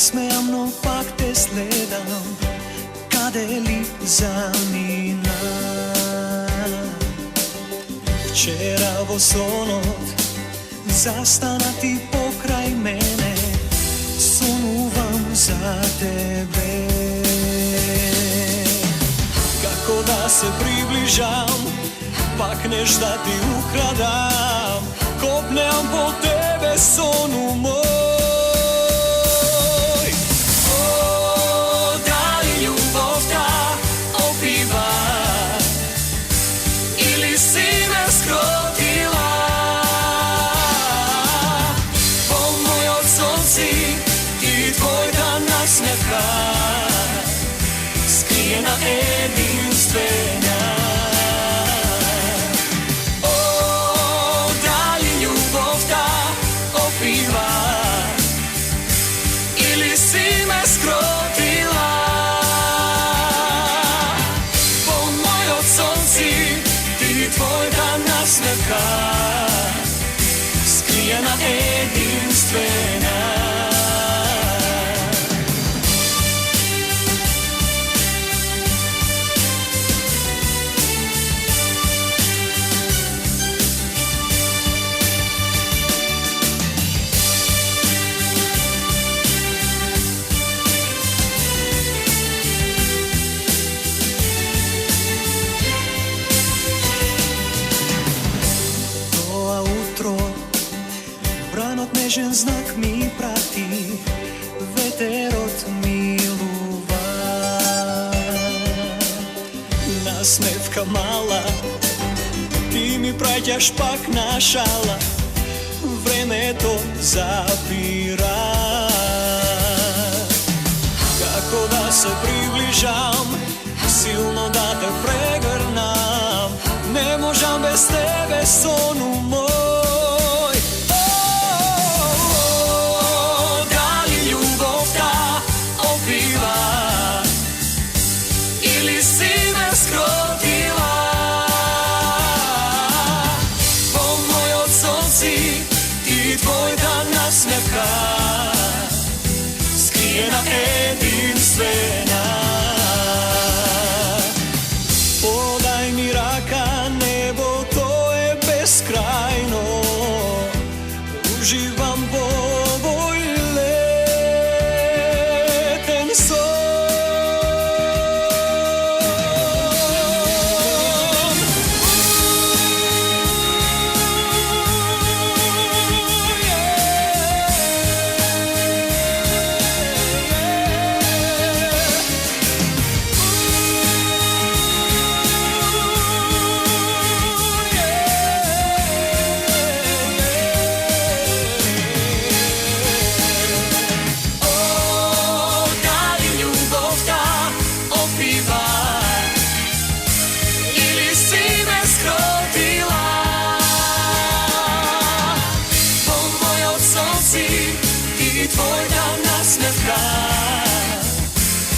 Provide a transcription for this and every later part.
смеам, но пак те следам, каде ли замина. Вчера во сонот застана ти покрај мене, сонувам за тебе. Како да се приближам, пак нешта ти украдам, копнеам по тебе сону мој. Скриена единствена. О, дали љубовта опива, или си ме скротила? По мојот сонци, ти твојата насмевка, скриена единствена. Нежен знак ми прати, ветерот милува. Насмевка мала, ти ми праќаш пак на шала, времето запира. Како да се приближам, силно да те прегрнам, не можам без тебе сону мој. Скриена единствена. Подај ми рака, небото е бескрајно, уживам во овој летен сон.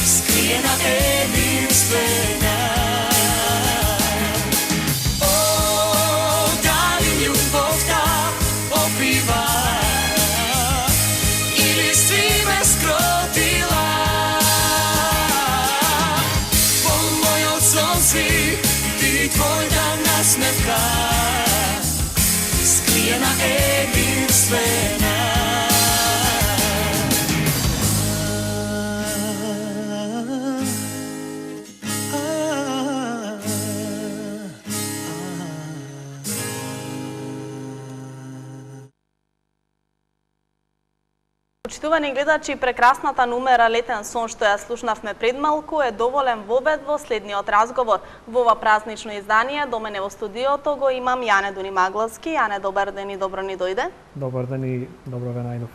Скриена единствена. О, дали љубовта опива, или си ме скротила? По мојот сонци, ти твојата насмевка, скриена единствена. Почитувани гледачи, прекрасната numera Летен сон што ја слушнавме пред малку е доволен вобед во следниот разговор. Во ова празнично издание до мене во студиото го имам Јане Дунимагловски. Јане, добар ден и добро ни дојде. Добар ден и добро ве најдов.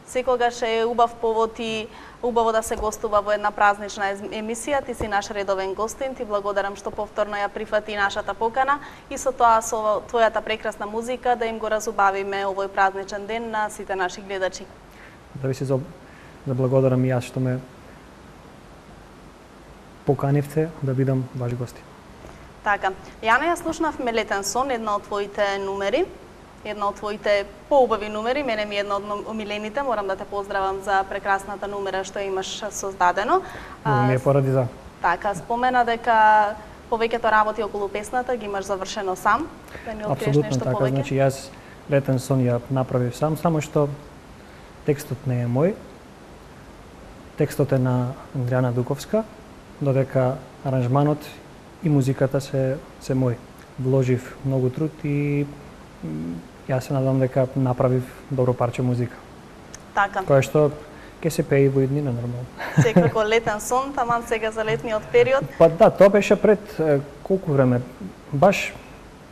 Секогаш е убав повод и убаво да се гостува во една празнична емисија. Ти си наш редовен гостин. Ти благодарам што повторно ја прифати нашата покана и со тоа со твојата прекрасна музика да им го разубавиме овој празничен ден на сите наши гледачи. Да ви се благодарам и јас што ме поканивте да бидам ваш гости. Така, Јане, ја слушнавме Летен сон, една од твоите numери. една од твоите поубави номери, мене ми е една од омилените, морам да те поздравам за прекрасната номера што имаш создадено. Ми е поради за. Така, спомена дека повеќето работи околу песната ги имаш завршено сам, да ни откриеш Апсолутно нешто така, повеќе? значи јас Летен сон ја направив сам, само што текстот не е мој. Текстот е на Андријана Дуковска, додека аранжманот и музиката се мој. Вложив многу труд и јас се надам дека направив добро парче музика, Така. кое што ќе се пее и во иднина нормално. Секако Летен сон, таман сега за летниот период. Па да, тоа беше пред колку време? Баш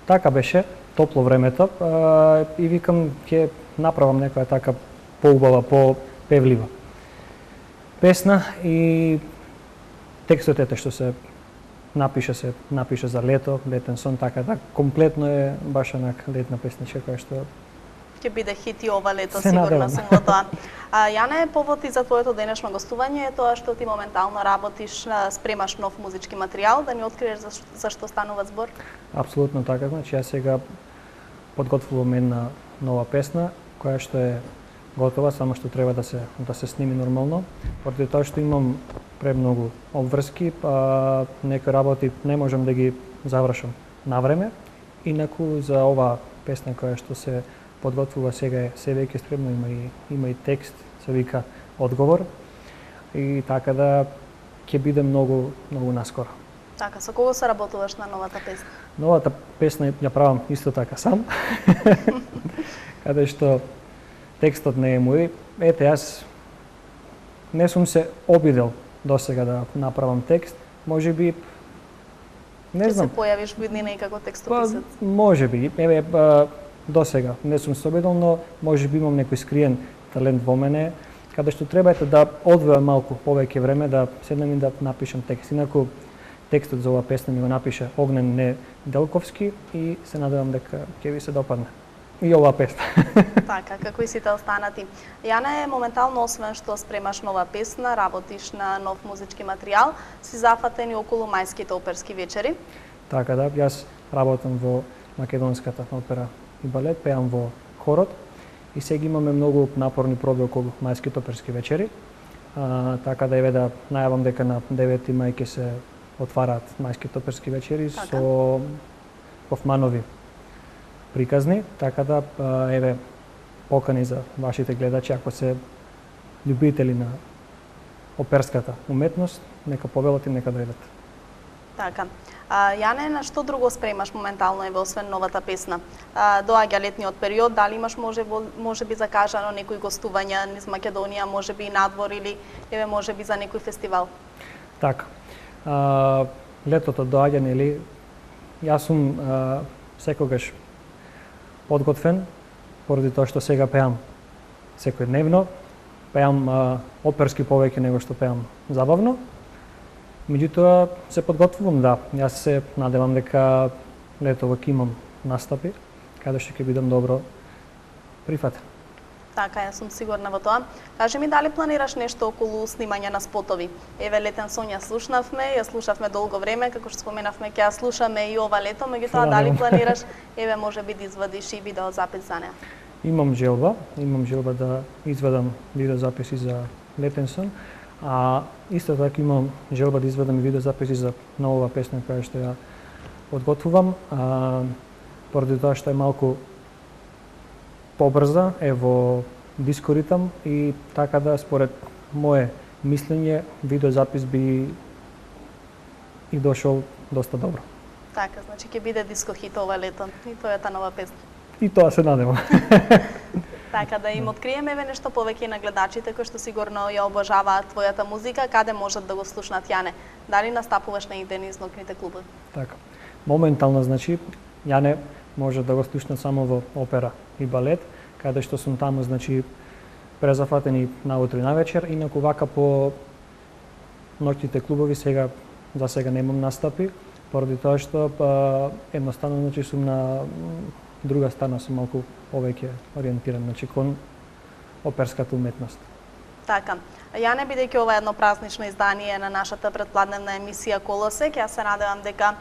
така беше, топло времето, и викам ќе направам некоја така поубава, попевлива песна и текстот ете што се напише за лето, Летен сон, така да комплетно е баш онак летна песничка која што Ќе биде хит и ова лето, Се сигурна надевам. сум во тоа. Јане, повод и за твоето денешно гостување е тоа што ти моментално работиш, спремаш нов музички материјал, да ни откриеш за што станува збор? апсолутно така, значи јас сега подготвувам една нова песна која што е готова, само што треба да се сними нормално, поради тоа што имам премногу обврски, некои работи не можам да ги завршам на време, инаку за оваа песна која што се подготвува сега е се веќе спремно, има и текст, се вика Одговор, и така да ќе биде многу наскоро. Така, со кого се работуваш на новата песна? Новата песна ја правам исто така сам, каде што текстот не е мој. Ете, јас не сум се обидел досега да направам текст, можеби не Ќе знам. се појавиш во иднина и како Па, текстописец? можеби, досега не сум се обидел, но можеби имам некој скриен талент во мене, каде што треба да одвојам малку повеќе време да седнем и да напишам текст. Инаку текстот за оваа песна ми го напише Огнен Неделковски и се надевам дека ќе ви се допадне. И оваа песна. Така, како и сите останати. Јане, моментално, освен што спремаш нова песна, работиш на нов музички материјал, си зафатен и околу мајските оперски вечери. Така да, јас работам во Македонската опера и балет, пеам во хорот и сега имаме многу напорни проби околу мајските оперски вечери. Така да еве да најавам дека на 9 мај ќе се отвараат мајските оперски вечери Така. со Хофманови приказни, така да еве покани за вашите гледачи, ако се љубители на оперската уметност, нека повелат и нека дојдат. Така. Јане, на што друго спремаш моментално, еве, освен новата песна? Доаѓа летниот период, дали имаш можеби закажано некои гостувања низ Македонија, можеби и надвор или еве можеби за некој фестивал? Така. Летото доаѓа, нели? Јас сум секогаш подготвен, поради тоа што сега пеам секојдневно, пеам оперски повеќе него што пеам забавно. Меѓутоа се подготвувам, да. Јас се надевам дека летово ќе имам настапи, каде што ќе бидам добро прифатен. Така, јас сум сигурна во тоа. Кажи ми, дали планираш нешто околу снимање на спотови? Еве, Летен сон ја слушавме долго време, како што споменавме, ќе ја слушаме и ова лето, меѓутоа дали планираш, еве, можеби да извадиш и видеозапис за неа? Имам желба да извадам видеозаписи за Летен сон, а исто така имам желба да извадам и видеозаписи за нова песна која што ја подготвувам, поради тоа што е малку побрза, е во дискоритам и така да според мое мислење видеозапис би и дошол доста добро. Така, значи ќе биде диско хит ова лето и твојата нова песна. И тоа се надевам. Така, да им откриеме еве нешто повеќе на гледачите кои што сигурно ја обожаваат твојата музика, каде можат да го слушнат, Јане? Дали настапуваш негде низ ноќните клубови? Така. Моментално, значи, Јане може да го слушнат само во опера и балет, каде што сум таму, значи, презафатени наутро и навечер, инаку вака по ноќните клубови за сега немам настапи, поради тоа што едноставно, значи, сум на друга страна, сум малку повеќе ориентиран, значи, кон оперската уметност. Така. Јане, бидејќи ова е едно празнично издание на нашата предпладневна емисија Колосек, јас се надевам дека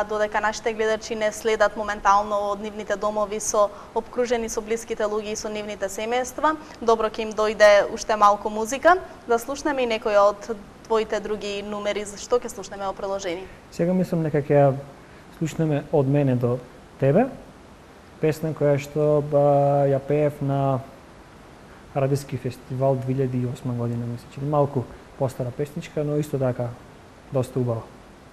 додека нашите гледачи не следат моментално од нивните домови со обкружени со блиските луѓе и со нивните семејства, добро ќе им дојде уште малку музика, да слушнеме и некој од твоите други numeri, што ќе слушнеме во продолжение? Сега мислам дека ќе ја слушнеме Од мене до тебе, песна која што ја пеев на Радиски фестивал 2008 година, мисля, че малку постара песничка, но исто така доста убава.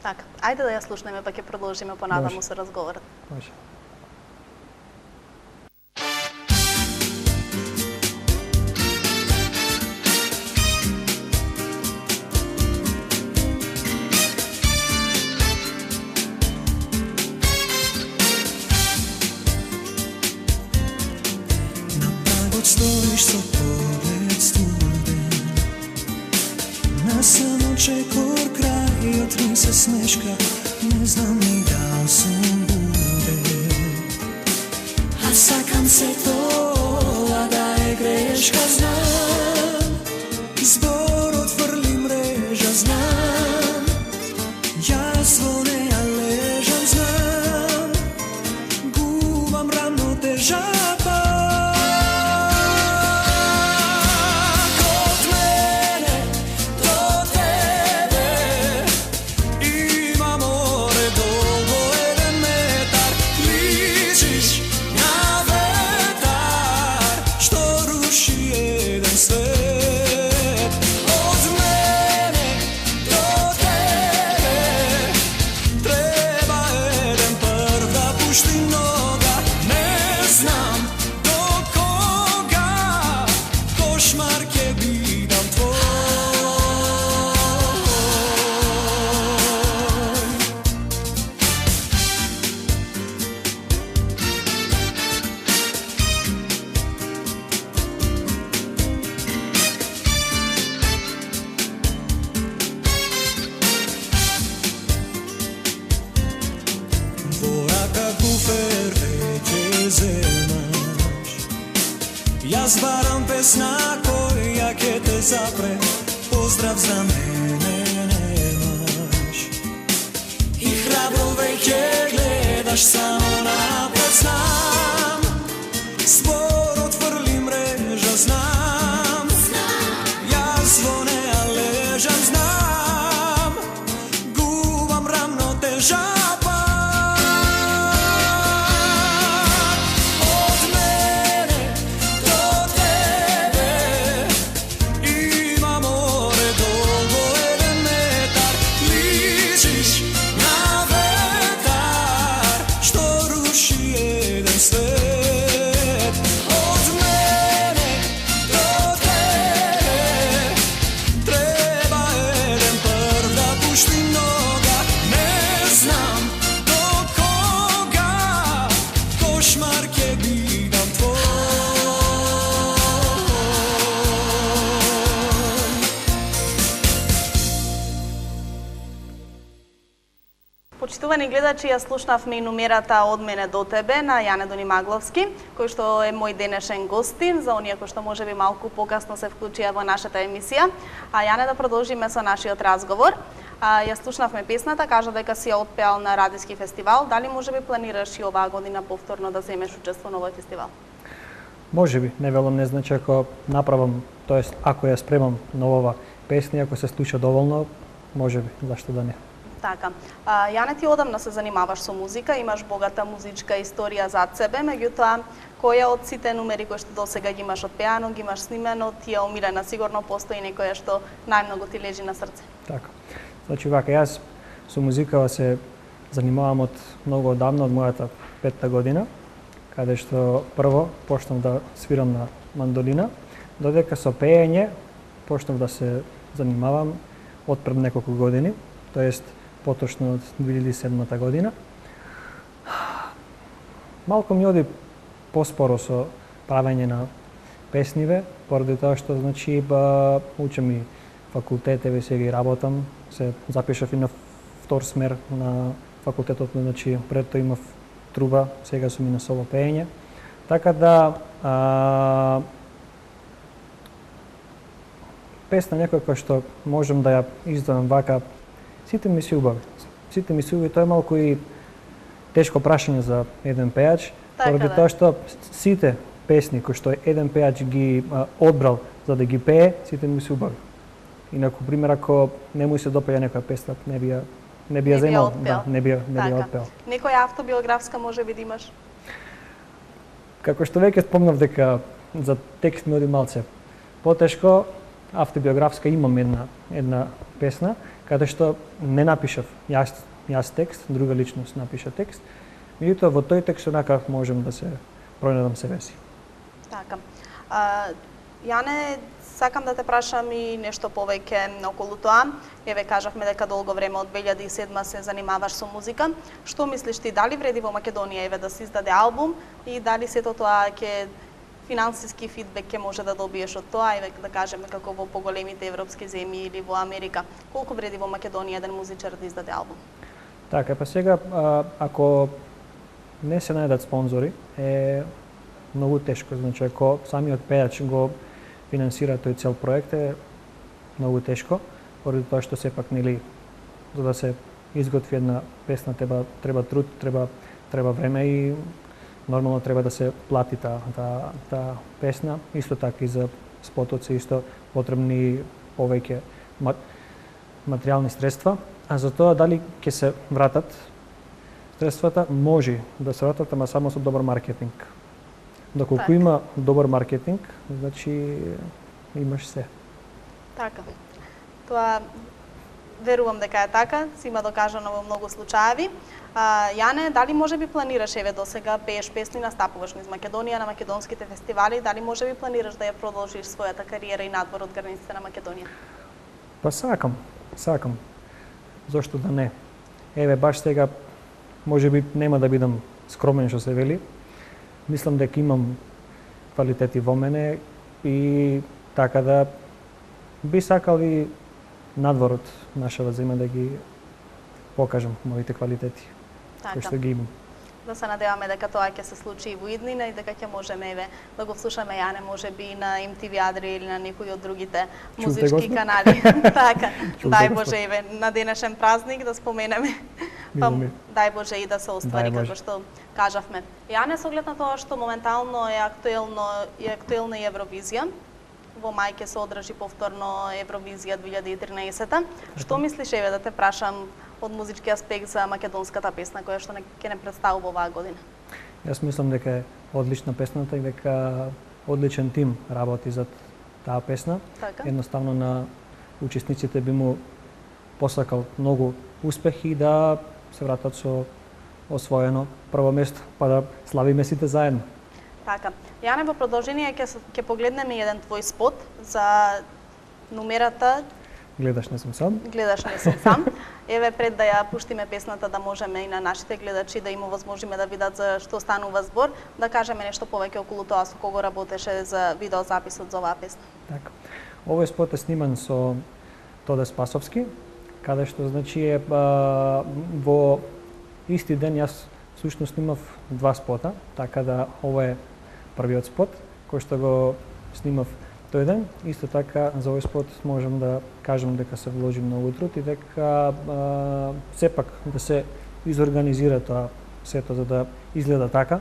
Така, ајде да ја слушнеме, па ќе продолжиме понадаму со разговорот. Може. Stojiš со поглед студен, на само чекор крај отри се смешка, не знам ни дал сум буден. А сакам се тоа да е грешка, знам, избор отврли мрежа, знам, јас во неја лежам, знам, губам рамнотежа. Јас барам песна која ќе те запре, поздрав за мене немаш. И храбро веќе гледаш само напред, знам, збор отврли мрежа, знам, јас во неја лежам, знам, губам рамнотежа. Почитувани гледачи, ја слушнавме и номерата Од мене до тебе на Јане Донимагловски, кој што е мој денешен гостин, за оние кои што можеби малку покасно се вклучија во нашата емисија. А Јане, да продолжиме со нашиот разговор. Ја слушнавме песната, кажа дека си ја отпеал на Радиски фестивал. Дали можеби планираш и оваа година повторно да земеш учество на овој фестивал? Можеби, не велам, не значи ако направам, тоест ако ја спремам нова песни, ако се случи доволно, можеби, зашто да не. Така. Јане, ти одамна се занимаваш со музика, имаш богата музичка историја зад себе, меѓутоа, која од сите numeri кои што досега ги имаш отпеано, ги имаш снимено, ти е омилена, сигурно постои некоја што најмногу ти лежи на срце? Така. Значи, вака, јас со музика се занимавам од многу одамна, од мојата 5-та година, каде што прво почнав да свирам на мандолина, додека со пеење почнав да се занимавам од пред неколку години, тоест поточно од 2007 година. Малку ми оди поспоро со правење на песниве, поради тоа што значи учам и факултет, еве сега и работам, се запишав и на втор смер на факултетот, значи пред тоа имав труба, сега сум и на соло пеење. Така да песна некоја што можем да ја издадам вака, сите ми се убави. Сите ми се убави, тоа е малку и тешко прашање за еден пејач, поради тоа што сите песни кои што еден пејач ги одбрал за да ги пее, сите ми се убави. Инаку, пример, ако не му се допаѓа некоја песна, не би ја земал, не би ја отпел. Некоја автобиографска можеби да имаш? Како што веќе спомнав дека за текст ми оди малце потешко, автобиографска имам една песна, каде што не напишав јас текст, друга личност напиша текст. Меѓутоа во тој текст онака можем да се пронајдам себе си. Така. Јане, сакам да те прашам и нешто повеќе околу тоа. Еве кажавме дека долго време од 2007 се занимаваш со музика. Што мислиш ти, дали вреди во Македонија еве да се издаде албум и дали сето тоа ќе финансиски фидбек ќе може да добиеш од тоа, еве да кажеме како во поголемите европски земји или во Америка? Колку вреди во Македонија еден музичар да издаде албум? Така, па сега ако не се најдат спонзори е многу тешко, значи ако самиот пејач го финансира тој цел проект е многу тешко, поради тоа што сепак нели за да се изготви една песна треба труд, треба време и нормално треба да се плати таа песна. Исто така и за спотоци исто потребни повеќе материјални средства, а за тоа дали ќе се вратат средствата, може да се вратат, ама само со добар маркетинг. Доколку има добар маркетинг, значи имаш се. Така. Тоа верувам дека е така, си има докажано во многу случаеви. Јане, дали можеби планираш еве досега пееш песни, настапуваш низ Македонија на македонските фестивали, дали можеби планираш да ја продолжиш својата кариера и надвор од границите на Македонија? Па сакам. Зошто да не? Еве баш сега можеби нема да бидам скромен што се вели. Мислам дека имам квалитети во мене и така да би сакал и надвор од нашава земја да ги покажам моите квалитети, кои што ги имам. Да се надеваме дека тоа ќе се случи и во иднина и дека ќе можеме еве да го слушаме Јане можеби на MTV Адри или на некои од другите музички канали. Така. Дај Боже еве на денешен празник да споменеме. Па дај Боже и да се оствари како што кажавме. Јане, со оглед на тоа што моментално е актуелна и Евровизија, во мај ќе се одржи повторно Евровизија 2013. Што мислиш, еве да те прашам од музички аспект за македонската песна која што ќе не представува оваа година? Јас мислам дека е одлична песната и дека одличен тим работи за таа песна. Така. Едноставно на учесниците би му посакал многу успех и да се вратат со освоено прво место, па да славиме сите заедно. Така. Јане, во продолжение ќе погледнеме еден твој спот за номерата Гледаш не сум сам. Гледаш не сум сам. Еве пред да ја пуштиме песната да можеме и на нашите гледачи да им овозможиме да видат за што станува збор, да кажеме нешто повеќе околу тоа со кого работеше за видеозаписот за оваа песна. Така. Овој спот е сниман со Тоде Спасовски, каде што значи е во исти ден јас всушност снимав два спота, така да ова е првиот спот кој што го снимав тој ден. Исто така за овој спот можам да кажам дека се вложи многу труд и дека сепак да се изорганизира тоа сето за да изгледа така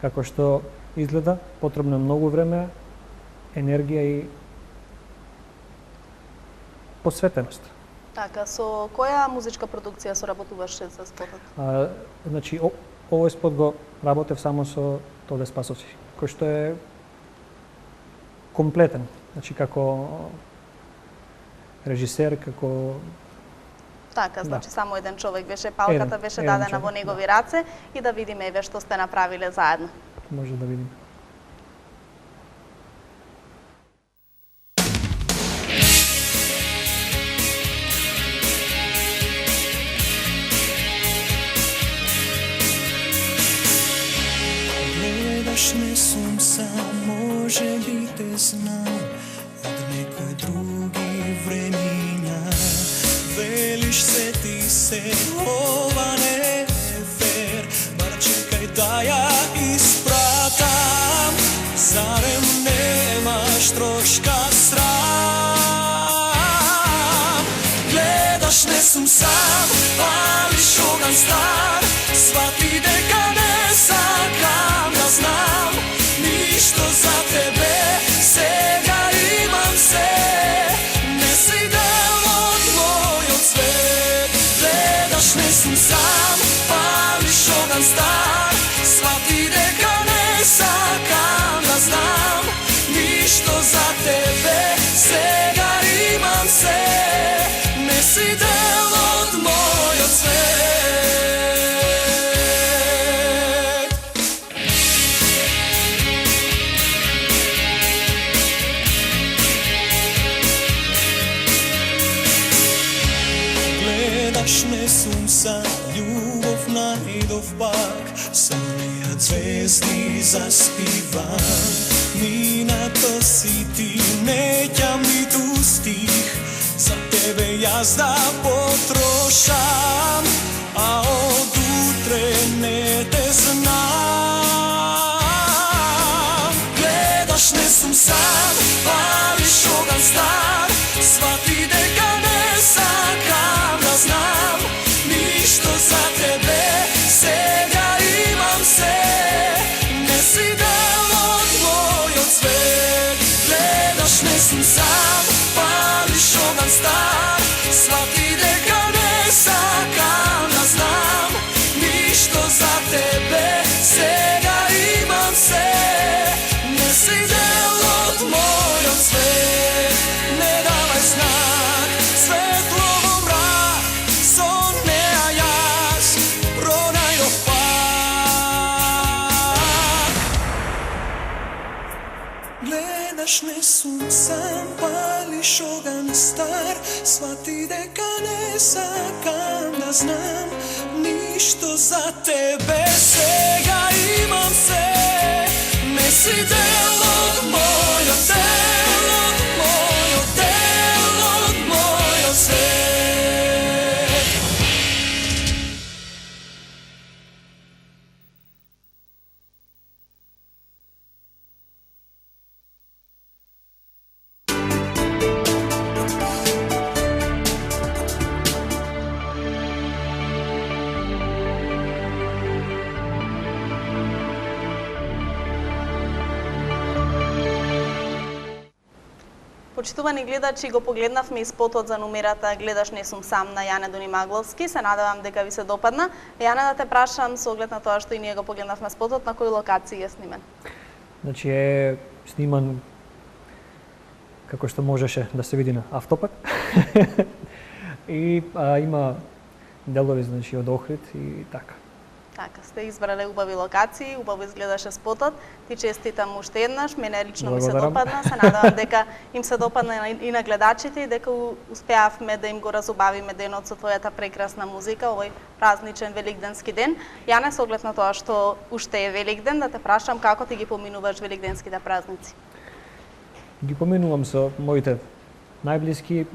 како што изгледа, потребно е многу време, енергија и посветеност. Така, со која музичка продукција соработуваше за спотот? Значи, овој спот го работев само со Тоде Спасовски, кој што е комплетен, значи како режисер, како... Така, значи само еден човек беше, палката беше дадена во негови раце и да видиме еве што сте направиле заедно. Може да видиме. Не сум сам, може би те знам од некои други времиња. Велиш сети се, ова не е фер, бар чекај да ја испратам. Зарем немаш трошка срам? сам, палиш оган стар, свати дека не сакам да знам ништо за тебе, сега имам се, не си дел од мојот свет. Гледаш, не сум сам, палиш оган стар, свати дека не сакам да знам ништо за тебе, сега имам се, не си дел од мојот свет. Гледаш, не сум сам, љубов најдов пак, со неја звезди заспивам. Минато си ти, неќам ниту стих, за тебе јас да потрошам, а од утре не те знам. Гледаш, не сум сам, палиш оган стар, свати дека не сакам да знам ништо за тебе, сега имам се, не си дел од мојот свет. Гледаш, не сум сам, палиш оган стар, свати дека не сакам да знам ништо за тебе, сега имам се, не си дел од мојот свет. Не давај знак, светло во мрак, со неа јас пронајдов пат. Гледаш, не сум сам, палиш оган стар, свати дека не сакам да знам ништо за тебе, сега имам се, не си дел од мојот дел, од мојот дел, од мојот свет. Почитувани гледачи, го погледнавме и спотот за номерата "Гледаш, не сум сам" на Јане Донимагловски. Се надевам дека ви се допадна. Јане, да те прашам, со оглед на тоа што и ние го погледнавме спотот, на кој локација е снимен? Значи е сниман како што можеше да се види на автопат. И има делови, значи, од Охрид и така. Така, сте избрале убави локации, убаво изгледаше спотот. Ти честитам уште еднаш, мене лично ми се допадна. Се надевам дека им се допадна и на гледачите и дека успеавме да им го разубавиме денот со твојата прекрасна музика, овој празничен великденски ден. Јане, со оглед на тоа што уште е Великден, да те прашам како ти ги поминуваш великденските празници? Ги поминувам со моите најблиски.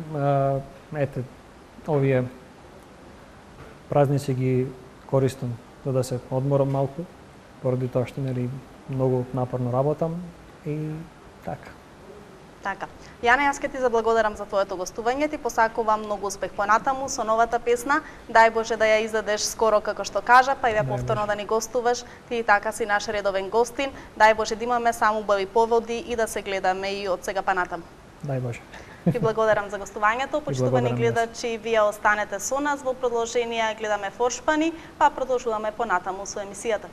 Ете, овие празници ги користам за да се одморам малку, поради тоа што нели многу напорно работам и така. Така. Јане, јас ке ти заблагодарам за твоето гостување, ти посакувам многу успех понатаму со новата песна. Дај Боже да ја издадеш скоро како што кажа, па и да повторно да ни гостуваш. Ти и така си наш редовен гостин. Дај Боже да имаме само убави поводи и да се гледаме и од сега па натаму. Дај Боже. Ви благодарам за гостувањето. Почитувани гледачи, вие останете со нас во продолжение, гледаме Форшпани, па продолжуваме понатаму со емисијата.